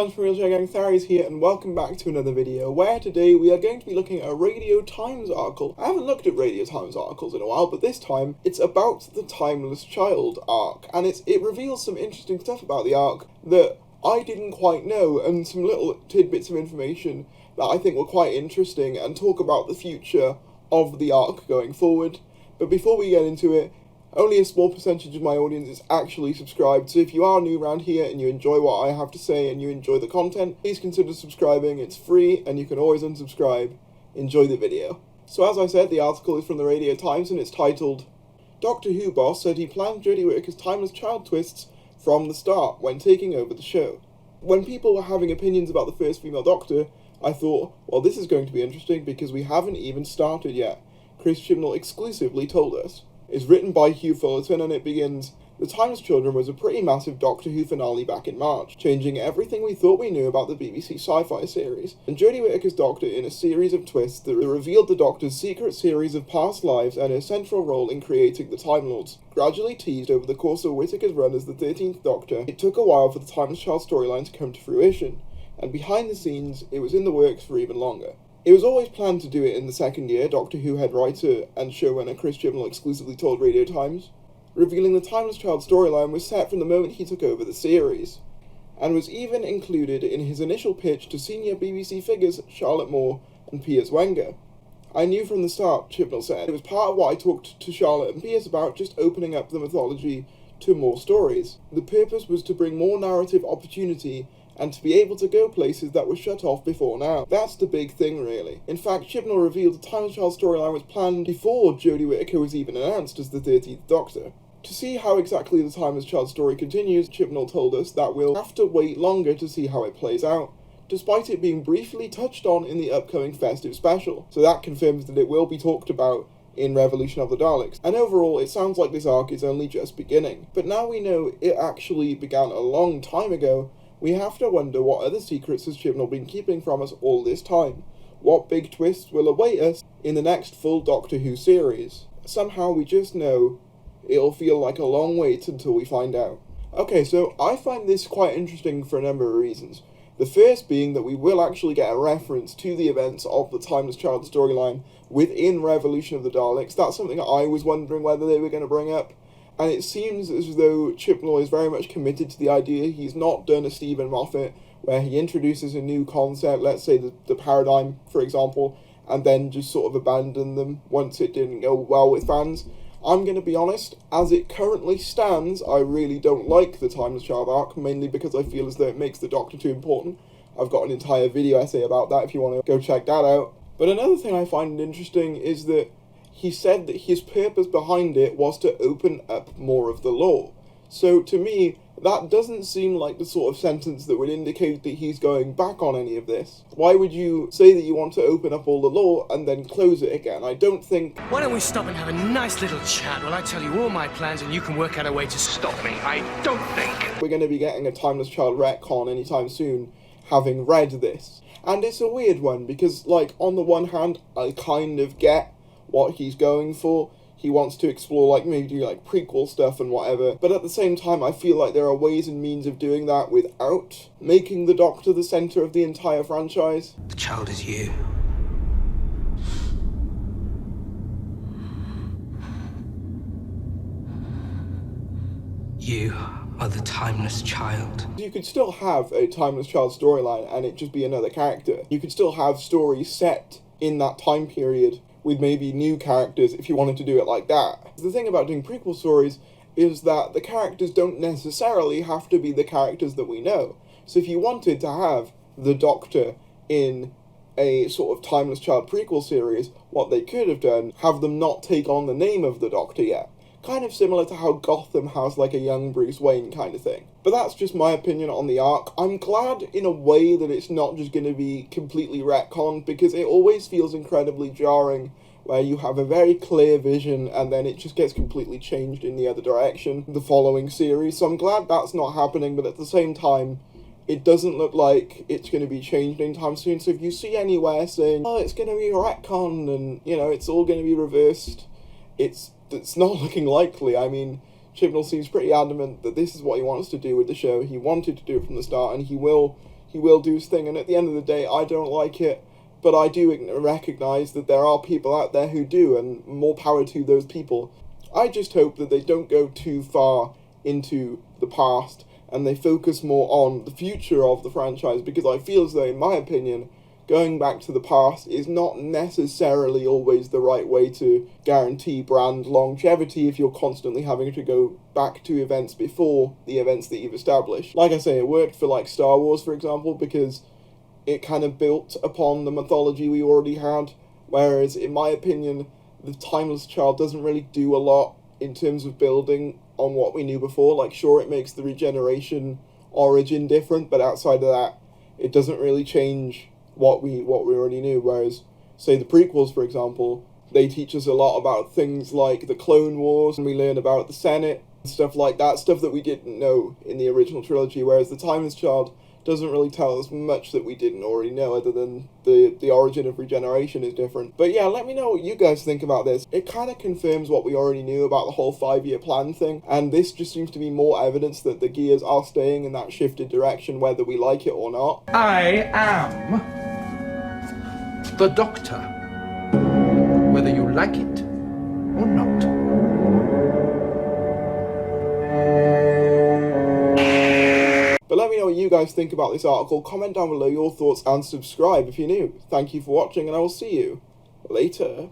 fans from Real Gang, Tharis here, and welcome back to another video, where today we are going to be looking at a Radio Times article. I haven't looked at Radio Times articles in a while, but this time it's about the Timeless Child arc, and it reveals some interesting stuff about the arc that I didn't quite know, and some little tidbits of information that I think were quite interesting, and talk about the future of the arc going forward. But before we get into it, only a small percentage of my audience is actually subscribed, so if you are new around here and you enjoy what I have to say and you enjoy the content, please consider subscribing. It's free and you can always unsubscribe. Enjoy the video. So as I said, the article is from the Radio Times and it's titled, Doctor Who boss said he planned Jodie Whittaker's Timeless Child twists from the start when taking over the show. When people were having opinions about the first female Doctor, I thought, well, this is going to be interesting because we haven't even started yet. Chris Chibnall exclusively told us. It's written by Hugh Fullerton and it begins, The Timeless Children was a pretty massive Doctor Who finale back in March, changing everything we thought we knew about the BBC sci-fi series, and Jodie Whittaker's Doctor in a series of twists that revealed the Doctor's secret series of past lives and her central role in creating the Time Lords. Gradually teased over the course of Whittaker's run as the 13th Doctor, it took a while for the Timeless Child storyline to come to fruition, and behind the scenes, it was in the works for even longer. It was always planned to do it in the second year, Doctor Who head writer and showrunner Chris Chibnall exclusively told Radio Times, revealing the Timeless Child storyline was set from the moment he took over the series, and was even included in his initial pitch to senior BBC figures Charlotte Moore and Piers Wenger. I knew from the start, Chibnall said, it was part of what I talked to Charlotte and Piers about, just opening up the mythology to more stories. The purpose was to bring more narrative opportunity and to be able to go places that were shut off before now. That's the big thing, really. In fact, Chibnall revealed the Timeless Child storyline was planned before Jodie Whittaker was even announced as the 13th Doctor. To see how exactly the Timeless Child story continues, Chibnall told us that we'll have to wait longer to see how it plays out, despite it being briefly touched on in the upcoming festive special. So that confirms that it will be talked about in Revolution of the Daleks. And overall, it sounds like this arc is only just beginning. But now we know it actually began a long time ago, we have to wonder what other secrets has Chibnall been keeping from us all this time. What big twists will await us in the next full Doctor Who series? Somehow we just know it'll feel like a long wait until we find out. Okay, so I find this quite interesting for a number of reasons. The first being that we will actually get a reference to the events of the Timeless Child storyline within Revolution of the Daleks. That's something that I was wondering whether they were going to bring up. And it seems as though Chibnall is very much committed to the idea. He's not done a Stephen Moffat, where he introduces a new concept, let's say the paradigm, for example, and then just sort of abandon them once it didn't go well with fans. I'm going to be honest, as it currently stands, I really don't like the Timeless Child arc, mainly because I feel as though it makes the Doctor too important. I've got an entire video essay about that if you want to go check that out. But another thing I find interesting is that he said that his purpose behind it was to open up more of the lore. So to me, that doesn't seem like the sort of sentence that would indicate that he's going back on any of this. Why would you say that you want to open up all the lore and then close it again? I don't think... Why don't we stop and have a nice little chat while I tell you all my plans and you can work out a way to stop me? I don't think... We're going to be getting a Timeless Child retcon anytime soon, having read this. And it's a weird one, because, like, on the one hand, I kind of get what he's going for. He wants to explore, like, maybe like prequel stuff and whatever, but at the same time I feel like there are ways and means of doing that without making the Doctor the centre of the entire franchise. The child is you. You are the Timeless Child. You could still have a Timeless Child storyline and it just be another character. You could still have stories set in that time period with maybe new characters if you wanted to do it like that. The thing about doing prequel stories is that the characters don't necessarily have to be the characters that we know. So if you wanted to have the Doctor in a sort of Timeless Child prequel series, what they could have done, have them not take on the name of the Doctor yet. Kind of similar to how Gotham has like a young Bruce Wayne kind of thing. But that's just my opinion on the arc. I'm glad in a way that it's not just going to be completely retconned, because it always feels incredibly jarring where you have a very clear vision and then it just gets completely changed in the other direction the following series. So I'm glad that's not happening, but at the same time, it doesn't look like it's going to be changed anytime soon. So if you see anywhere saying, oh, it's going to be a retcon and, you know, it's all going to be reversed, it's not looking likely. I mean, Chibnall seems pretty adamant that this is what he wants to do with the show. He wanted to do it from the start, and he will he will do his thing, and at the end of the day, I don't like it, but I do recognise that there are people out there who do, and more power to those people. I just hope that they don't go too far into the past, and they focus more on the future of the franchise, because I feel as though, in my opinion, going back to the past is not necessarily always the right way to guarantee brand longevity if you're constantly having to go back to events before the events that you've established. Like I say, it worked for like Star Wars, for example, because it kind of built upon the mythology we already had, whereas in my opinion, the Timeless Child doesn't really do a lot in terms of building on what we knew before. Like, sure, it makes the regeneration origin different, but outside of that, it doesn't really change what we already knew. Whereas, say, the prequels, for example, they teach us a lot about things like the Clone Wars, and we learn about the Senate, stuff like that, stuff that we didn't know in the original trilogy, whereas the Timeless Child doesn't really tell us much that we didn't already know, other than the origin of regeneration is different. But yeah, let me know what you guys think about this. It kind of confirms what we already knew about the whole 5-year plan thing, and this just seems to be more evidence that the gears are staying in that shifted direction, whether we like it or not. I am the Doctor, whether you like it or not. But let me know what you guys think about this article, comment down below your thoughts, and subscribe if you're new. Thank you for watching, and I will see you later.